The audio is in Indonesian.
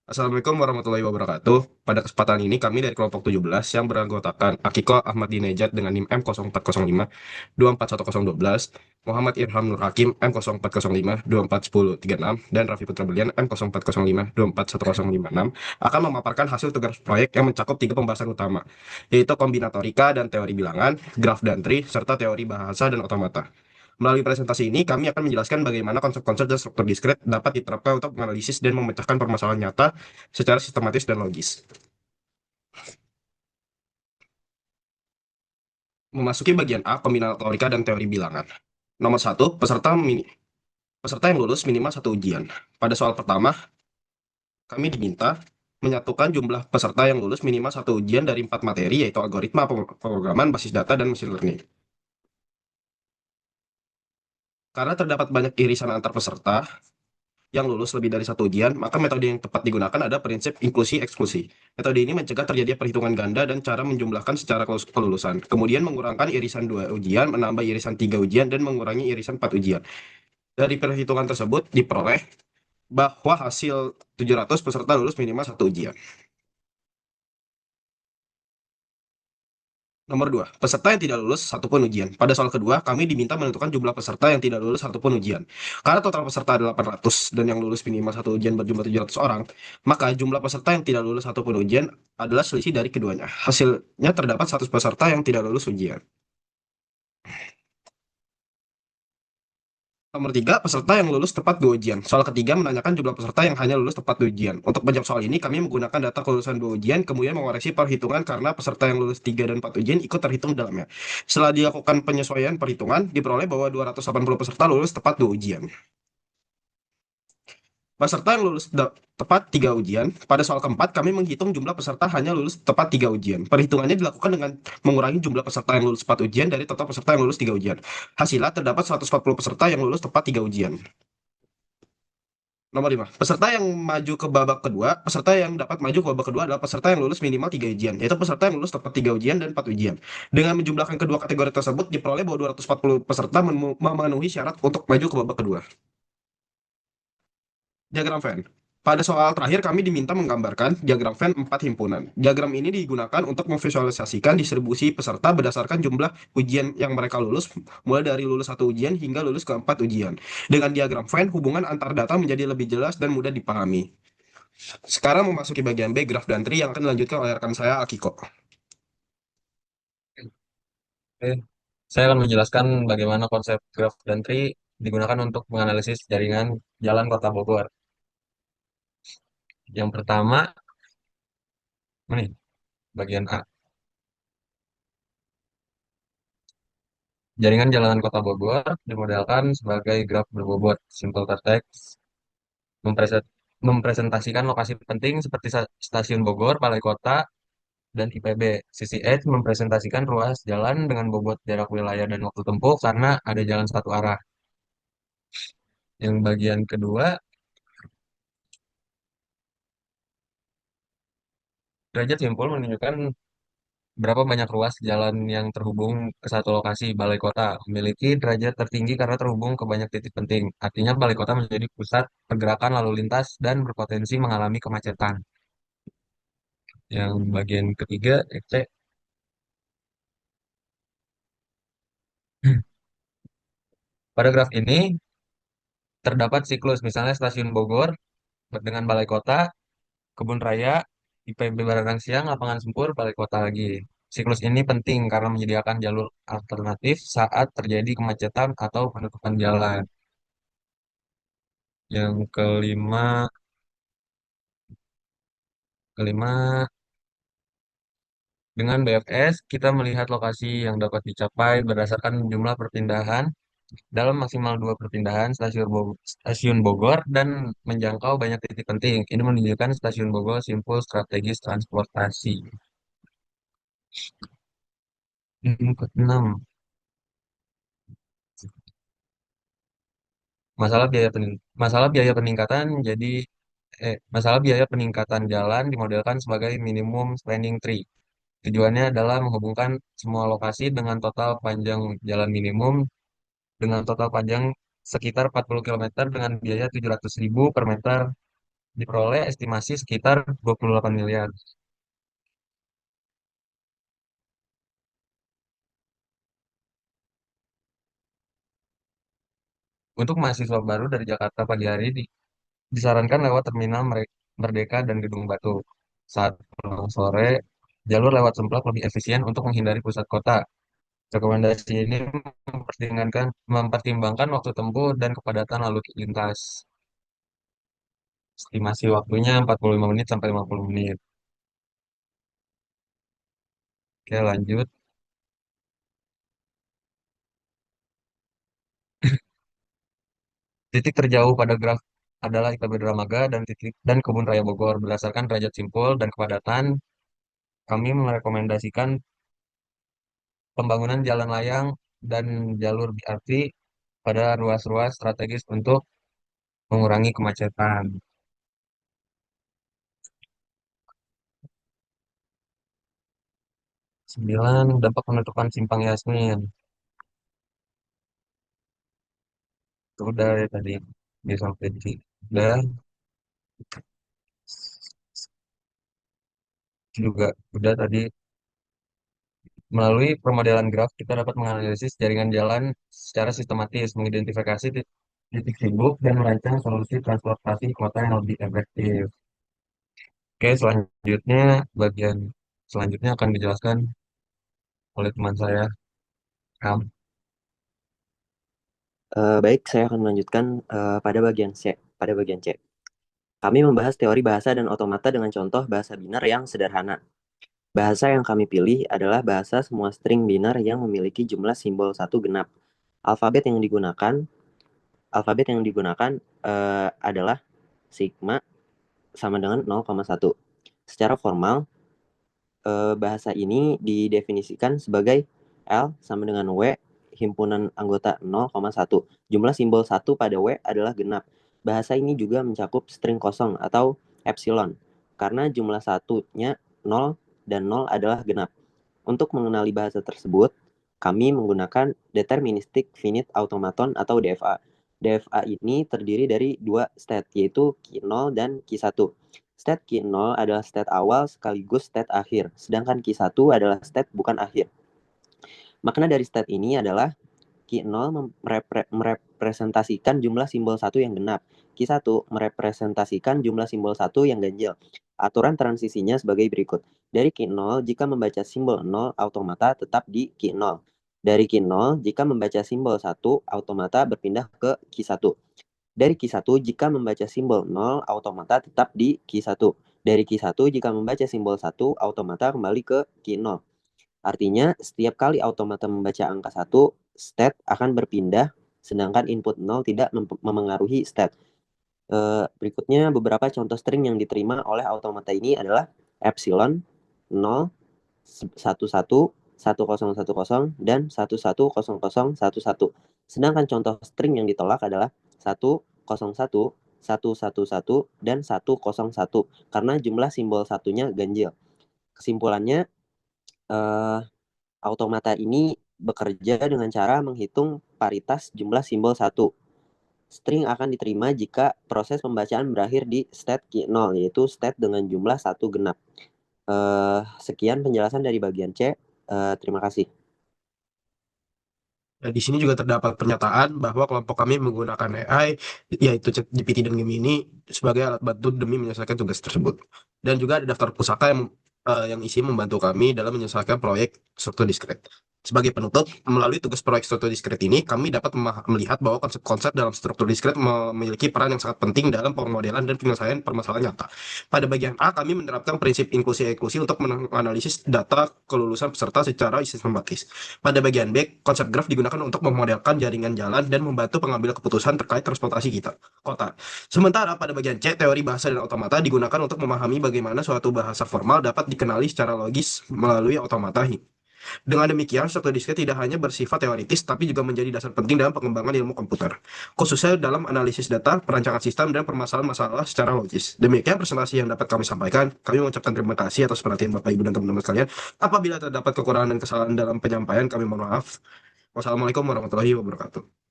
Assalamualaikum warahmatullahi wabarakatuh. Pada kesempatan ini kami dari kelompok 17 yang beranggotakan Akiko Ahmadinejad dengan NIM M0405 241012, Muhammad Irham Nur Hakim M0405 241036, dan Raffi Putra Belian M0405 241056 akan memaparkan hasil tugas proyek yang mencakup tiga pembahasan utama, yaitu kombinatorika dan teori bilangan, graf dan tree, serta teori bahasa dan otomata. Melalui presentasi ini, kami akan menjelaskan bagaimana konsep-konsep dan struktur diskret dapat diterapkan untuk menganalisis dan memecahkan permasalahan nyata secara sistematis dan logis. Memasuki bagian A, kombinatorika dan teori bilangan. Nomor satu, peserta yang lulus minimal satu ujian. Pada soal pertama, kami diminta menyatukan jumlah peserta yang lulus minimal satu ujian dari empat materi, yaitu algoritma, pemrograman, basis data, dan machine learning. Karena terdapat banyak irisan antar peserta yang lulus lebih dari satu ujian, maka metode yang tepat digunakan ada prinsip inklusi-eksklusi. Metode ini mencegah terjadinya perhitungan ganda dan cara menjumlahkan secara kelulusan. Kemudian mengurangkan irisan dua ujian, menambah irisan tiga ujian, dan mengurangi irisan empat ujian. Dari perhitungan tersebut diperoleh bahwa hasil 700 peserta lulus minimal satu ujian. Nomor 2, peserta yang tidak lulus satupun ujian. Pada soal kedua, kami diminta menentukan jumlah peserta yang tidak lulus satupun ujian. Karena total peserta adalah 800 dan yang lulus minimal satu ujian berjumlah 700 orang, maka jumlah peserta yang tidak lulus satupun ujian adalah selisih dari keduanya. Hasilnya terdapat 100 peserta yang tidak lulus ujian. Nomor 3, peserta yang lulus tepat dua ujian. Soal ketiga menanyakan jumlah peserta yang hanya lulus tepat dua ujian. Untuk menjawab soal ini, kami menggunakan data kelulusan dua ujian, kemudian mengoreksi perhitungan karena peserta yang lulus 3 dan 4 ujian ikut terhitung di dalamnya. Setelah dilakukan penyesuaian perhitungan, diperoleh bahwa 280 peserta lulus tepat dua ujian. Peserta yang lulus tepat tiga ujian, pada soal keempat kami menghitung jumlah peserta hanya lulus tepat tiga ujian. Perhitungannya dilakukan dengan mengurangi jumlah peserta yang lulus tepat ujian dari total peserta yang lulus tiga ujian. Hasilnya terdapat 140 peserta yang lulus tepat tiga ujian. Nomor 5, peserta yang maju ke babak kedua, peserta yang dapat maju ke babak kedua adalah peserta yang lulus minimal 3 ujian, yaitu peserta yang lulus tepat 3 ujian dan 4 ujian. Dengan menjumlahkan kedua kategori tersebut, diperoleh bahwa 240 peserta memenuhi syarat untuk maju ke babak kedua. Diagram Venn. Pada soal terakhir, kami diminta menggambarkan diagram Venn 4 himpunan. Diagram ini digunakan untuk memvisualisasikan distribusi peserta berdasarkan jumlah ujian yang mereka lulus, mulai dari lulus satu ujian hingga lulus keempat ujian. Dengan diagram Venn, hubungan antar data menjadi lebih jelas dan mudah dipahami. Sekarang memasuki bagian B, graf dan tree yang akan dilanjutkan oleh rekan saya, Akiko. Oke, saya akan menjelaskan bagaimana konsep graph dan tree digunakan untuk menganalisis jaringan jalan Kota Bogor. Yang pertama, ini bagian A. Jaringan jalanan Kota Bogor dimodelkan sebagai graf berbobot. Simple text mempresentasikan lokasi penting seperti Stasiun Bogor, Balai Kota, dan IPB. Sisi H mempresentasikan ruas jalan dengan bobot jarak wilayah dan waktu tempuh karena ada jalan satu arah. Yang bagian kedua, derajat simpul menunjukkan berapa banyak ruas jalan yang terhubung ke satu lokasi. Balai kota memiliki derajat tertinggi karena terhubung ke banyak titik penting. Artinya balai kota menjadi pusat pergerakan lalu lintas dan berpotensi mengalami kemacetan. Yang bagian ketiga, C. Pada graf ini terdapat siklus, misalnya Stasiun Bogor dengan Balai Kota, Kebun Raya, IPB Baranang Siang, Lapangan Sempur, Balai Kota lagi. Siklus ini penting karena menyediakan jalur alternatif saat terjadi kemacetan atau penutupan jalan. Yang kelima, dengan BFS kita melihat lokasi yang dapat dicapai berdasarkan jumlah perpindahan dalam maksimal dua perpindahan stasiun Bogor dan menjangkau banyak titik penting. Ini menunjukkan stasiun Bogor simpul strategis transportasi. Yang keenam, masalah biaya peningkatan masalah biaya peningkatan jalan dimodelkan sebagai minimum spending tree. Tujuannya adalah menghubungkan semua lokasi dengan total panjang jalan minimum dengan total panjang sekitar 40 km dengan biaya 700.000 per meter diperoleh estimasi sekitar 28 miliar. Untuk mahasiswa baru dari Jakarta pagi hari disarankan lewat Terminal Merdeka dan Gedung Batu. Saat pulang sore, jalur lewat Semplak lebih efisien untuk menghindari pusat kota. Rekomendasi ini mempertimbangkan waktu tempuh dan kepadatan lalu lintas. Estimasi waktunya 45 menit sampai 50 menit. Oke, lanjut. Titik terjauh pada graf adalah ITB Dramaga dan Kebun Raya Bogor. Berdasarkan derajat simpul dan kepadatan, kami merekomendasikan pembangunan jalan layang dan jalur BRT pada ruas-ruas strategis untuk mengurangi kemacetan. 9. Dampak penutupan Simpang Yasmin. Itu udah ya tadi. Di sampai di udah juga udah tadi. Melalui pemodelan graf, kita dapat menganalisis jaringan jalan secara sistematis, mengidentifikasi titik sibuk, dan merancang solusi transportasi kota yang lebih efektif. Oke, selanjutnya, bagian selanjutnya akan dijelaskan oleh teman saya, Kam. Baik, saya akan melanjutkan pada bagian C. Pada bagian C, kami membahas teori bahasa dan otomata dengan contoh bahasa binar yang sederhana. Bahasa yang kami pilih adalah bahasa semua string binar yang memiliki jumlah simbol satu genap. Alfabet yang digunakan adalah sigma sama dengan 0,1. Secara formal, bahasa ini didefinisikan sebagai L sama dengan W himpunan anggota 0,1. Jumlah simbol 1 pada W adalah genap. Bahasa ini juga mencakup string kosong atau epsilon, karena jumlah satunya 0 dan 0 adalah genap. Untuk mengenali bahasa tersebut, kami menggunakan Deterministic Finite Automaton atau DFA. DFA ini terdiri dari dua state, yaitu Q0 dan Q1. State Q0 adalah state awal sekaligus state akhir, sedangkan Q1 adalah state bukan akhir. Makna dari state ini adalah Q0 merepresentasikan jumlah simbol 1 yang genap. Q1 merepresentasikan jumlah simbol 1 yang ganjil. Aturan transisinya sebagai berikut. Dari Q0, jika membaca simbol 0, automata tetap di Q0. Dari Q0, jika membaca simbol 1, automata berpindah ke Q1. Dari Q1, jika membaca simbol 0, automata tetap di Q1. Dari Q1, jika membaca simbol 1, automata kembali ke Q0. Artinya, setiap kali automata membaca angka 1, state akan berpindah, sedangkan input 0 tidak memengaruhi state. Berikutnya, beberapa contoh string yang diterima oleh automata ini adalah epsilon, 0, 11, 1010, dan 110011. Sedangkan contoh string yang ditolak adalah 101, 111, dan 101, karena jumlah simbol satunya ganjil. Kesimpulannya, automata ini bekerja dengan cara menghitung paritas jumlah simbol 1. String akan diterima jika proses pembacaan berakhir di state Q0, yaitu state dengan jumlah 1 genap. Sekian penjelasan dari bagian C. Terima kasih. Di sini juga terdapat pernyataan bahwa kelompok kami menggunakan AI, yaitu ChatGPT dan Gemini, sebagai alat bantu demi menyelesaikan tugas tersebut. Dan juga ada daftar pusaka yang isi membantu kami dalam menyelesaikan proyek struktur diskret. Sebagai penutup, melalui tugas proyek struktur diskret ini, kami dapat melihat bahwa konsep-konsep dalam struktur diskret memiliki peran yang sangat penting dalam pemodelan dan penyelesaian permasalahan nyata. Pada bagian A, kami menerapkan prinsip inklusi-inklusi untuk menganalisis data kelulusan peserta secara sistematis. Pada bagian B, konsep graf digunakan untuk memodelkan jaringan jalan dan membantu pengambilan keputusan terkait transportasi kota. Sementara pada bagian C, teori bahasa dan otomata digunakan untuk memahami bagaimana suatu bahasa formal dapat dikenali secara logis melalui otomata. Dengan demikian, struktur diskret tidak hanya bersifat teoritis, tapi juga menjadi dasar penting dalam pengembangan ilmu komputer, khususnya dalam analisis data, perancangan sistem, dan permasalahan masalah secara logis. Demikian presentasi yang dapat kami sampaikan. Kami mengucapkan terima kasih atas perhatian Bapak, Ibu, dan teman-teman sekalian. Apabila terdapat kekurangan dan kesalahan dalam penyampaian, kami mohon maaf. Wassalamualaikum warahmatullahi wabarakatuh.